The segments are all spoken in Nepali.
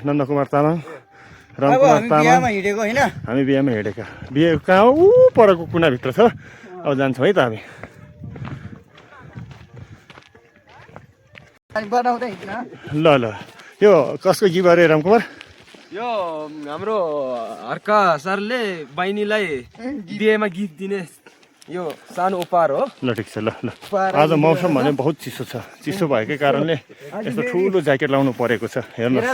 नन्दकुमार तामाङ, रामकुमार तामाङ। हामी बिहामा हिँडेका। बिहे कहाँ हो? परको कुनाभित्र छ। अब जान्छौँ है त हामी। ल ल, यो कसको गीत अरे रामकुमार? यो हाम्रो हर्का सरले बहिनीलाई बिहेमा गीत दिने यो सानो उपहार हो। ल ठिक छ। ल ल, आज मौसम भने बहुत चिसो छ। चिसो भएकै कारणले यस्तो ठुलो ज्याकेट लाउनु परेको छ। हेर्नुहोस्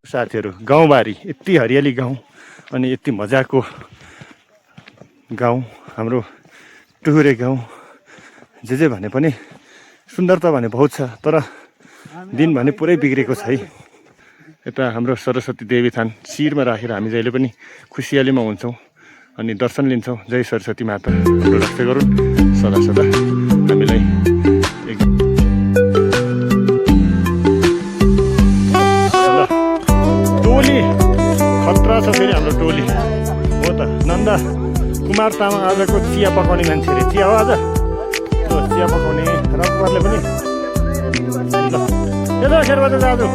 साथीहरू, गाउँबारी यति हरियाली गाउँ अनि यति मजाको गाउँ हाम्रो टुहुरे गाउँ। जे भने पनि सुन्दरता भने बहुत छ, तर दिन भने पुरै बिग्रेको छ है। यता हाम्रो सरस्वती देवी थान शिरमा राखेर हामी जहिले पनि खुसियालीमा हुन्छौँ अनि दर्शन लिन्छौँ। जय सरस्वती माता हाम्रो रक्षा गरून् सदा सदा हामीलाई। टोली खतरा छ फेरि हाम्रो टोली हो त। नन्द कुमार तामाङ आजको चिया पकाउने मान्छे अरे। चिया हो आज चिया पकाउने। रामकुमारले पनि ल शेरबहादुर दाजु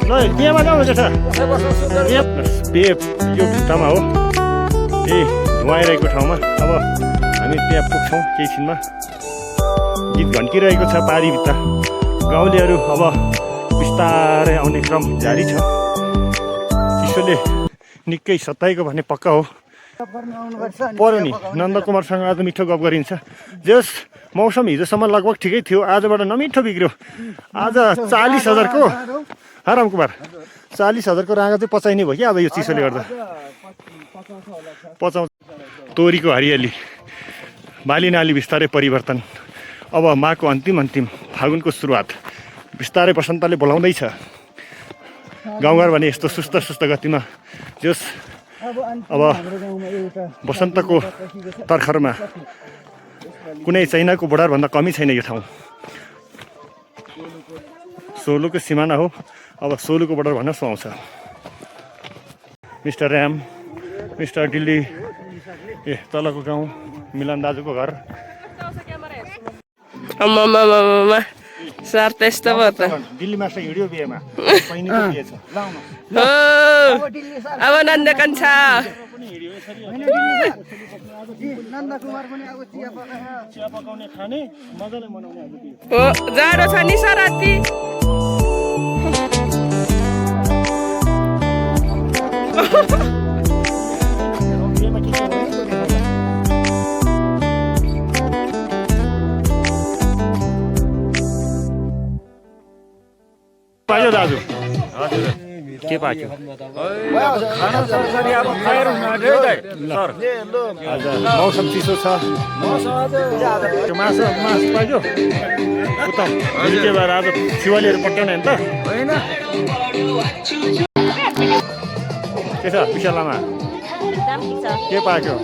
ल बिहेमा जाउँ छ। बिहे यो भित्तामा हो, ए धुवाइरहेको ठाउँमा। अब हामी त्यहाँ पुग्छौँ केही छिनमा। गीत घन्किरहेको छ पारीभित्र। गाउँलेहरू अब बिस्तारै आउने क्रम जारी छ। चिसोले निकै सताएको भने पक्का हो। पर्यो नि, नन्दकुमारसँग आज मिठो गफ गरिन्छ। जस मौसम हिजोसम्म लगभग ठिकै थियो, आजबाट नमिठो बिग्रियो। आज 40,000 को रामकुमार 40,000 को राँगा चाहिँ पचाइने भयो कि अब यो चिसोले गर्दा। पचाउँछ। तोरीको हरियाली, बाली नाली बिस्तारै परिवर्तन। अब माघको अन्तिम फागुनको सुरुवात। बिस्तारै बसन्तले बोलाउँदैछ। गाउँघर भने यस्तो सुस्त गतिमा जस अब बसन्तको तर्खरमा कुनै चाइनाको बोर्डरभन्दा कमी छैन यो ठाउँ। सोलुको सिमाना हो। अब सोलुको बोर्डर भन्न सुहाउँछ। मिस्टर ऱ्याम, मिस्टर दिल्ली, ए तलको गाउँ मिलन दाजुको घर। सर त्यस्तो भयो त। दिल्लीमा हिँड्यो बिहेमा। अब नन्दकन छ। जाडो छ नि सर राति। पायो दाजु? के पाक्यो? मौसम चिसो छ। मासु पाक्यो उता के भएर आज शिवालीहरू पट्याउने होइन त? के छ विशालामा? के पाक्यो?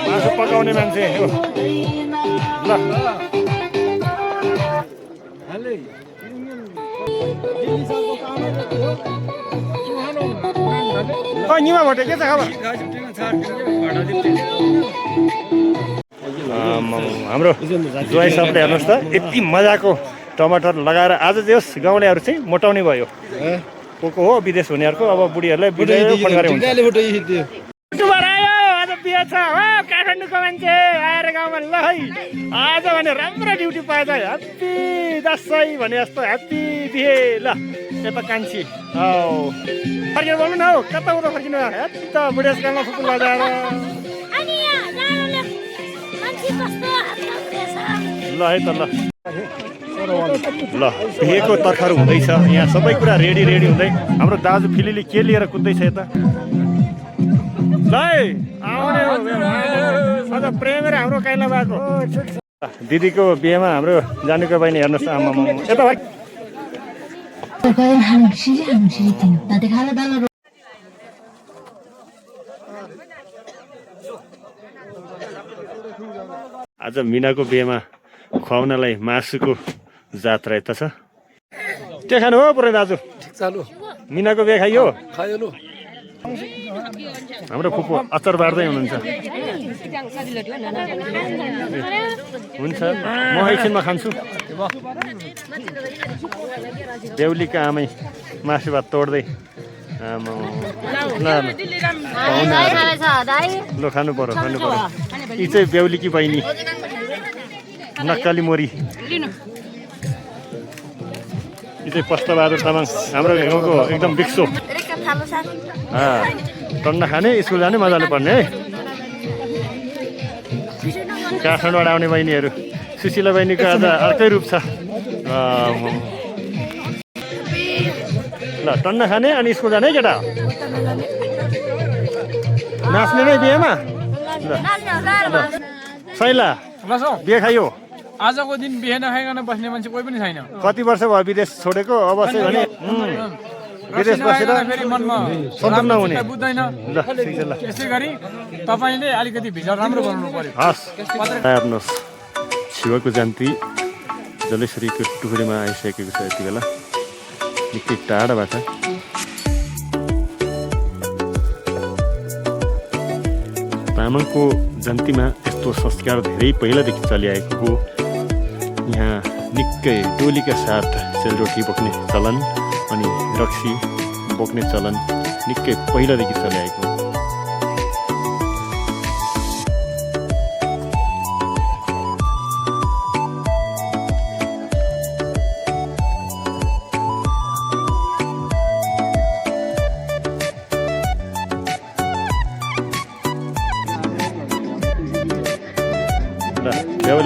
मासु पकाउने मान्छे हो। ल निमा भटे के छ खबर? हाम्रो ज्वाइँ सबले हेर्नुहोस् त यति मजाको टमाटर लगाएर आज जस गाउँलेहरू चाहिँ मोटाउने भयो। को हो विदेश हुनेहरूको अब बुढीहरूलाई फोन गरे हुन्छ। काठमाडौँको मान्छे आएर गाउँमा ल है आज भने राम्रो ड्युटी पाएछ। ह्याप्पी दसैँ भने जस्तो ह्याप्पी बिहे। ल यता कान्छी फर्केर बोल्नु न हौ। कता उता फर्किनु यता बुढेसकालमा फुकुल लगाएर। ल है त ल बिहेको तर्खर हुँदैछ यहाँ। सबै कुरा रेडी हुँदै हाम्रो दाजु फिलिले के लिएर कुद्दैछ यता। आउने प्रेमेर हाम्रो काइला भएको दिदीको बिहेमा हाम्रो जानुको बहिनी हेर्नुहोस्। आमा यता आज मिनाको बिहेमा खुवाउनलाई मासुको जात्रा यता छ। के खानु हो पुरै दाजु चालु मिनाको बिहे खाइयो खायो लु हाम्रो फुपू अचार बार्दै हुनुहुन्छ हुन्छ म एकछिनमा खान्छु बेहुलीका आमै मासु भात तोड्दै ल खानु पर्यो यी चाहिँ बेहुलीकी बहिनी नक्काली मोरी यी चाहिँ पष्टबहादुर तामाङ हाम्रो गाउँको एकदम बिक्सो टन्ना खाने स्कुल जाने मजाले पढ्ने है काठमाडौँबाट आउने बहिनीहरू सुशीला बहिनीको आज अर्कै रूप छ ल टन्ना खाने अनि स्कुल जाने है केटा नाच्ने नै बिहेमा सैला बिहे खायो आजको दिन बिहे नखाइकन बस्ने मान्छे कोही पनि छैन कति वर्ष भयो विदेश छोडेको अब चाहिँ भने विदेश बसेर फेरि मनमा सन्तुक नहुने बुझ्दैन ल ठिक छ ल यसै गरी तपाईँले अलिकति भिजा राम्रो बनाउनु पर्यो हस् आफ्नो छिवाको जान्ती जलेश्वरीको टुक्रीमा आइसकेको छ यति बेला निकै टाढाबाट तामाङको जन्तीमा यस्तो संस्कार धेरै पहिलादेखि चलिआएको हो यहाँ निकै टोलीका साथ सेलरोटी बोक्ने चलन अनि रक्सी बोक्ने चलन निकै पहिलादेखि चलिआएको हो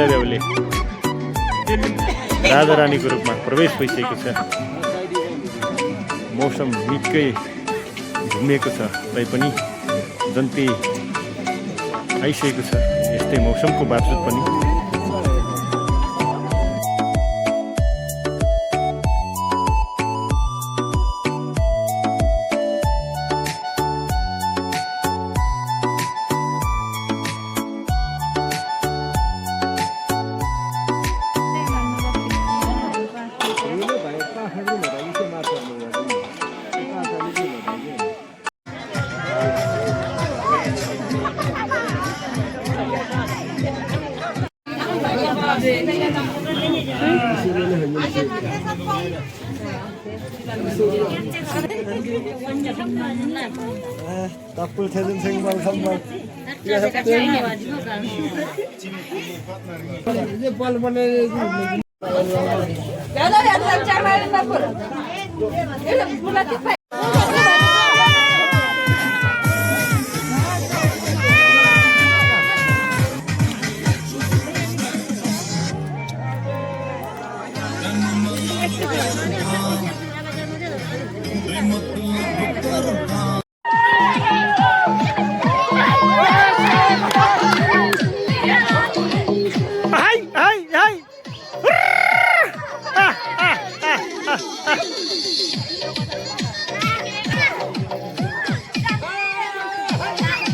बेहुले राजा रानीको रूपमा प्रवेश भइसकेको छ मौसम निकै घुमेको छ तैपनि जन्ती आइसकेको छ यस्तै मौसमको बावजुद पनि Tapul telin sing bal sambal. Ini bal mana ni? Kalau ada macam mana tapul? Ini bulat apa?